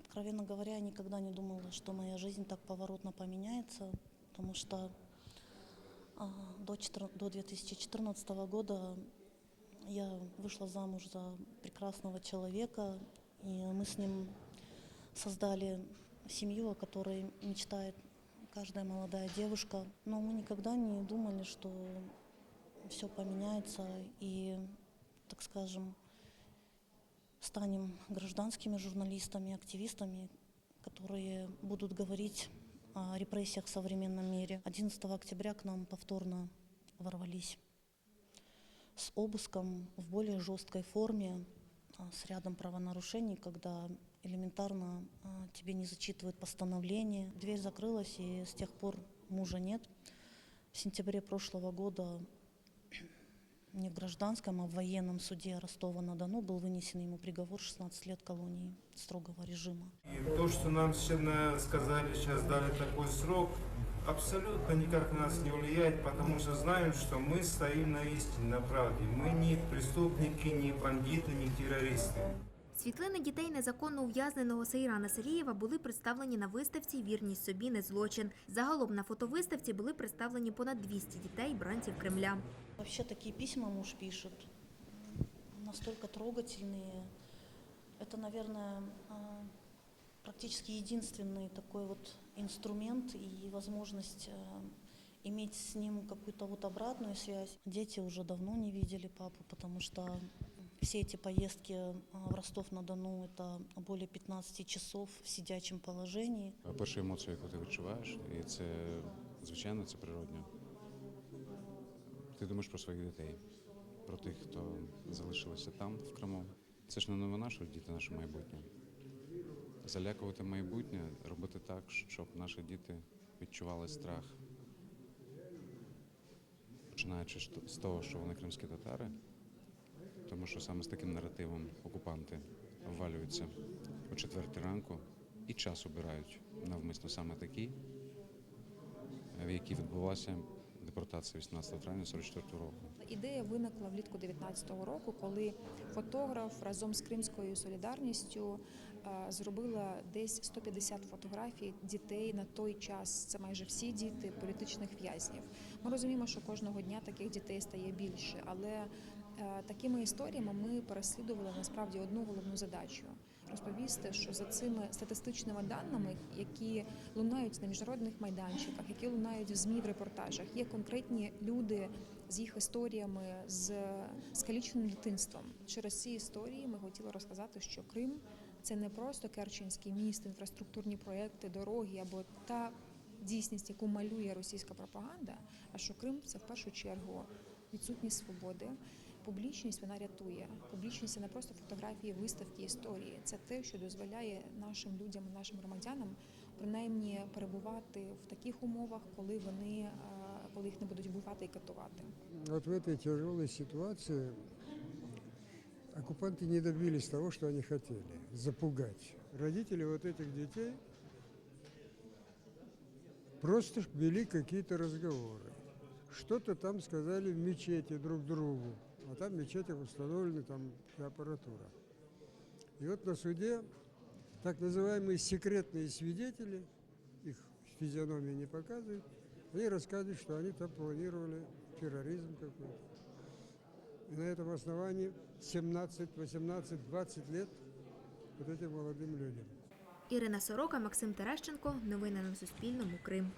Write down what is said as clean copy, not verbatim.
Откровенно говоря, я никогда не думала, что моя жизнь так поворотно поменяется, потому что до 2014 года я вышла замуж за прекрасного человека, и мы с ним создали семью, о которой мечтает каждая молодая девушка. Но мы никогда не думали, что все поменяется и, так скажем, станем гражданскими журналистами, активистами, которые будут говорить о репрессиях в современном мире. 11 октября к нам повторно ворвались с обыском в более жесткой форме, с рядом правонарушений, когда элементарно тебе не зачитывают постановление. Дверь закрылась, и с тех пор мужа нет. В сентябре прошлого года не в гражданском, а в военном суде Ростова-на-Дону был вынесен ему приговор 16 лет колонии строгого режима. И то, что нам сегодня сказали, сейчас дали такой срок, абсолютно никак на нас не влияет, потому что знаем, что мы стоим на истине, на правде. Мы не преступники, не бандиты, не террористы. Світлини дітей незаконно ув'язненого Сейрана Салієва були представлені на виставці «Вірність собі – не злочин». Загалом на фотовиставці були представлені понад 200 дітей бранців Кремля. Вообще такие письма муж пишет, настолько трогательные. Это, наверное, практически единственный такой вот инструмент и возможность иметь с ним какую-то вот обратную связь. Дети уже давно не видели папу, потому что все эти поездки в Ростов-на-Дону – это более 15 часов в сидячому положенні. Перша емоція, яку ти відчуваєш, і це, звичайно, це природньо. Ти думаєш про своїх дітей, про тих, хто залишилися там, в Криму. Це ж не новина, що діти – наше майбутнє. Залякувати майбутнє, робити так, щоб наші діти відчували страх. Починаючи з того, що вони кримські татари, тому що саме з таким наративом окупанти ввалюються о 4 ранку і час обирають навмисно саме такий, в якій відбулася депортація 18 травня 1944 року. Ідея виникла влітку 2019 року, коли фотограф разом з Кримською солідарністю зробила десь 150 фотографій дітей на той час. Це майже всі діти політичних в'язнів. Ми розуміємо, що кожного дня таких дітей стає більше, але такими історіями ми переслідували насправді одну головну задачу – розповісти, що за цими статистичними даними, які лунають на міжнародних майданчиках, які лунають в ЗМІ в репортажах, є конкретні люди з їх історіями, з скаліченим дитинством. Через ці історії ми хотіли розказати, що Крим – це не просто Керченський міст, інфраструктурні проєкти, дороги або та дійсність, яку малює російська пропаганда, а що Крим – це в першу чергу відсутність свободи. Публічність вона рятує. Публічність – це не просто фотографії, виставки, історії. Це те, що дозволяє нашим людям, нашим громадянам принаймні перебувати в таких умовах, коли їх не будуть вбивати і катувати. От в цій тяжелой ситуації оккупанты не добились того, что они хотели – запугать. Родители вот этих детей просто вели какие-то разговоры. Что-то там сказали в мечети друг другу, а там в мечетях установлена там аппаратура. И вот на суде так называемые секретные свидетели, их физиономии не показывают, они рассказывают, что они там планировали терроризм какой-то. И на этом основании 17, 18, 20 лет вот этим молодым людям. Ірина Сорока, Максим Терещенко. Новини на Суспільному. Крим.